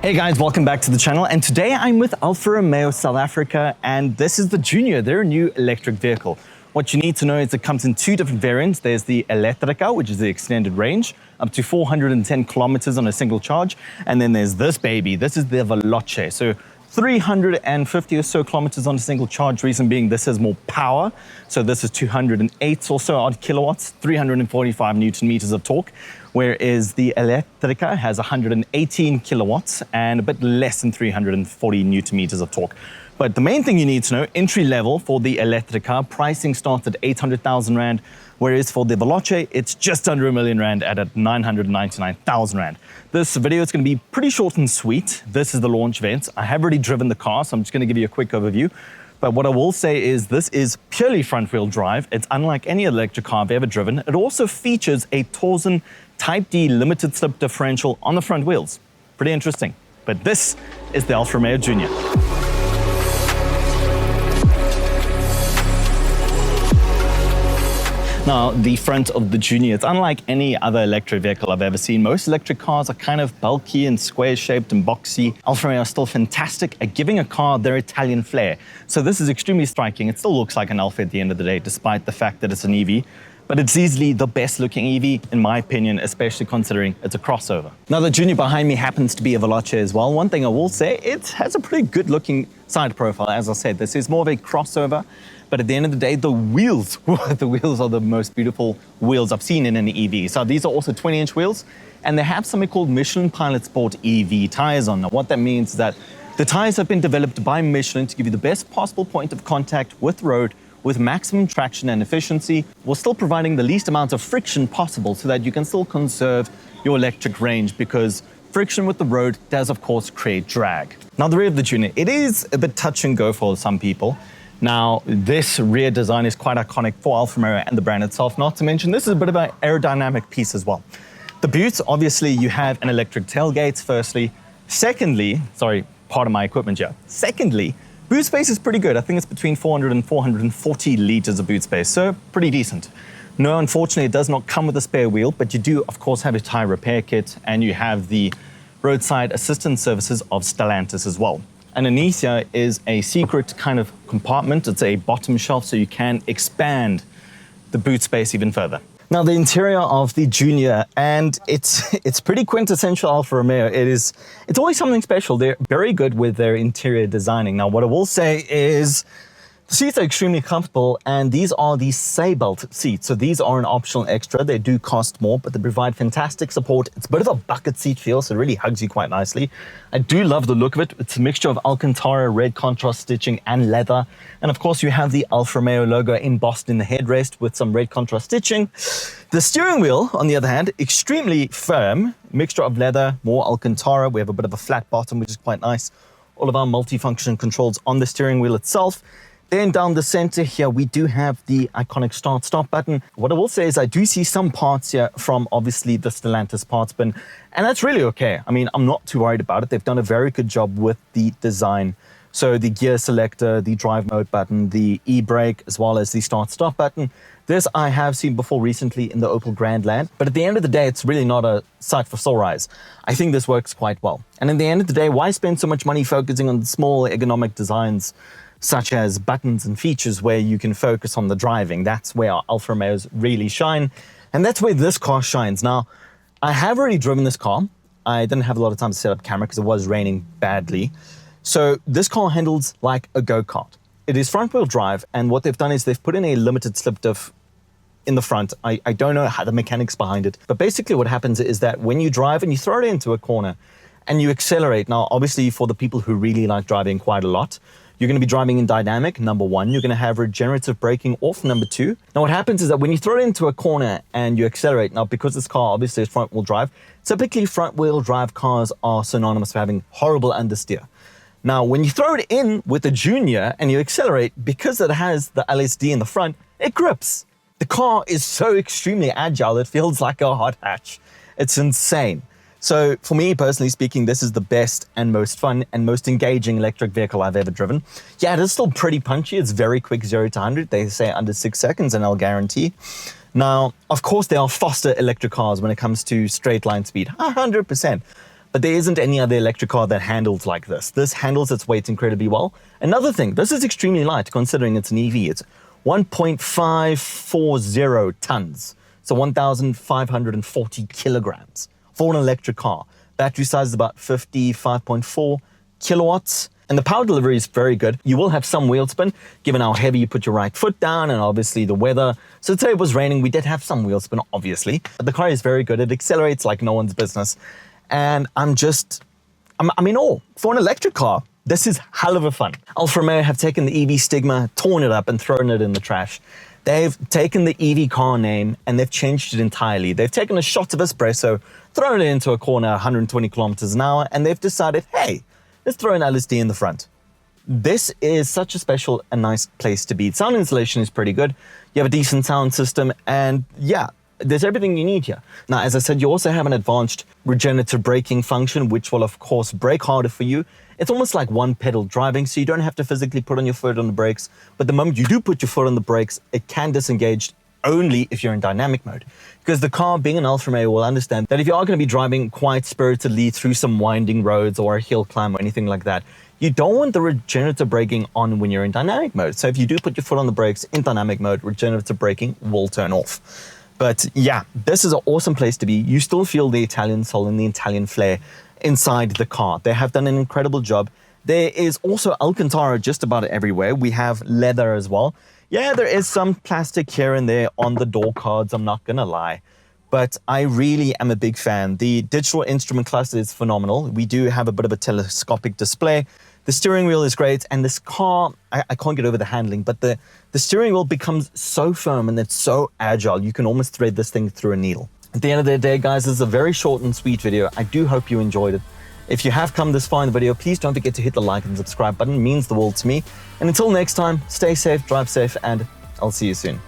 Hey guys, welcome back to the channel, and today I'm with Alfa Romeo South Africa, and this is the Junior, their new electric vehicle. What you need to know is it comes in two different variants. There's the Elettrica, which is the extended range, up to 410 kilometers on a single charge, and then there's this baby. This is the Veloce, so 350 or so kilometers on a single charge. Reason being, this has more power. So this is 208 or so odd kilowatts, 345 Newton meters of torque, whereas the Elettrica has 118 kilowatts and a bit less than 340 Newton meters of torque. But the main thing you need to know, entry level for the Elettrica, pricing starts at 800,000 Rand, whereas for the Veloce, it's just under R1 million at 999,000 Rand. This video is going to be pretty short and sweet. This is the launch event. I have already driven the car, so I'm just going to give you a quick overview. But what I will say is this is purely front-wheel drive. It's unlike any electric car I've ever driven. It also features a Torsen Type D limited slip differential on the front wheels. Pretty interesting. But this is the Alfa Romeo Junior. Now, the front of the Junior, it's unlike any other electric vehicle I've ever seen. Most electric cars are kind of bulky and square-shaped and boxy. Alfa Romeo are still fantastic at giving a car their Italian flair. So this is extremely striking. It still looks like an Alfa at the end of the day, despite the fact that it's an EV. But it's easily the best looking EV, in my opinion, especially considering it's a crossover. Now, the Junior behind me happens to be a Veloce as well. One thing I will say, it has a pretty good looking side profile. As I said, this is more of a crossover. But at the end of the day, the wheels are the most beautiful wheels I've seen in an EV. So these are also 20-inch wheels, and they have something called Michelin Pilot Sport EV tires on. Now, what that means is that the tires have been developed by Michelin to give you the best possible point of contact with the road with maximum traction and efficiency, while still providing the least amount of friction possible so that you can still conserve your electric range, because friction with the road does, of course, create drag. Now, the rear of the Junior, it is a bit touch and go for some people. Now, this rear design is quite iconic for Alfa Romeo and the brand itself, not to mention this is a bit of an aerodynamic piece as well. The boots, obviously, you have an electric tailgate, firstly. Secondly, sorry, part of my equipment here. Secondly, boot space is pretty good. I think it's between 400 and 440 liters of boot space, so pretty decent. No, unfortunately, it does not come with a spare wheel, but you do, of course, have a tire repair kit, and you have the roadside assistance services of Stellantis as well. Underneath here is a secret kind of compartment. It's a bottom shelf, so you can expand the boot space even further. Now, the interior of the Junior, and it's pretty quintessential Alfa Romeo. It's always something special. They're very good with their interior designing. Now, what I will say is the seats are extremely comfortable, and these are the Seatbelt seats. So these are an optional extra. They do cost more, but they provide fantastic support. It's a bit of a bucket seat feel, so it really hugs you quite nicely. I do love the look of it. It's a mixture of Alcantara, red contrast stitching, and leather. And of course, you have the Alfa Romeo logo embossed in the headrest with some red contrast stitching. The steering wheel, on the other hand, extremely firm, mixture of leather, more Alcantara. We have a bit of a flat bottom, which is quite nice. All of our multifunction controls on the steering wheel itself. Then down the center here, we do have the iconic start-stop button. What I will say is I do see some parts here from obviously the Stellantis parts bin, and that's really okay. I mean, I'm not too worried about it. They've done a very good job with the design. So the gear selector, the drive mode button, the e-brake, as well as the start-stop button. This I have seen before recently in the Opel Grandland, but at the end of the day, it's really not a sight for sore eyes. I think this works quite well. And at the end of the day, why spend so much money focusing on the small ergonomic designs such as buttons and features where you can focus on the driving? That's where Alfa Romeos really shine, and that's where this car shines. Now, I have already driven this car. I didn't have a lot of time to set up camera because it was raining badly. So this car handles like a go-kart. It is front-wheel drive, and what they've done is they've put in a limited slip diff in the front. I don't know how the mechanics behind it, but basically what happens is that when you drive and you throw it into a corner and you accelerate, now obviously for the people who really like driving quite a lot, you're going to be driving in dynamic, number one. You're going to have regenerative braking off, number two. Now, what happens is that when you throw it into a corner and you accelerate, now because this car obviously is front-wheel drive, typically front-wheel drive cars are synonymous with having horrible understeer. Now, when you throw it in with the Junior and you accelerate, because it has the LSD in the front, it grips. The car is so extremely agile, it feels like a hot hatch. It's insane. So for me, personally speaking, this is the best and most fun and most engaging electric vehicle I've ever driven. Yeah, it is still pretty punchy. It's very quick, 0 to 100. They say under 6 seconds, and I'll guarantee. Now, of course, there are faster electric cars when it comes to straight line speed, 100%. but there isn't any other electric car that handles like this. This handles its weight incredibly well. Another thing, this is extremely light considering it's an EV. It's 1.540 tons, so 1,540 kilograms for an electric car. Battery size is about 55.4 kilowatts. And the power delivery is very good. You will have some wheel spin, given how heavy you put your right foot down and obviously the weather. So today it was raining, we did have some wheel spin, obviously. But the car is very good. It accelerates like no one's business. And I'm in awe. For an electric car, this is hell of a fun. Alfa Romeo have taken the EV stigma, torn it up and thrown it in the trash. They've taken the EV car name and they've changed it entirely. They've taken a shot of espresso, thrown it into a corner 120 kilometers an hour, and they've decided, hey, let's throw an LSD in the front. This is such a special and nice place to be. Sound insulation is pretty good. You have a decent sound system, and yeah, there's everything you need here. Now, as I said, you also have an advanced regenerative braking function, which will of course brake harder for you. It's almost like one pedal driving, so you don't have to physically put on your foot on the brakes. But the moment you do put your foot on the brakes, it can disengage only if you're in dynamic mode. Because the car, being an Alfa Romeo, will understand that if you are going to be driving quite spiritedly through some winding roads or a hill climb or anything like that, you don't want the regenerative braking on when you're in dynamic mode. So if you do put your foot on the brakes in dynamic mode, regenerative braking will turn off. But yeah, this is an awesome place to be. You still feel the Italian soul and the Italian flair inside the car. They have done an incredible job. There is also Alcantara just about everywhere. We have leather as well. Yeah, there is some plastic here and there on the door cards, I'm not gonna lie. But I really am a big fan. The digital instrument cluster is phenomenal. We do have a bit of a telescopic display. The steering wheel is great, and this car, I can't get over the handling, but the steering wheel becomes so firm and it's so agile, you can almost thread this thing through a needle. At the end of the day, guys, this is a very short and sweet video. I do hope you enjoyed it. If you have come this far in the video, please don't forget to hit the like and subscribe button. It means the world to me. And until next time, stay safe, drive safe, and I'll see you soon.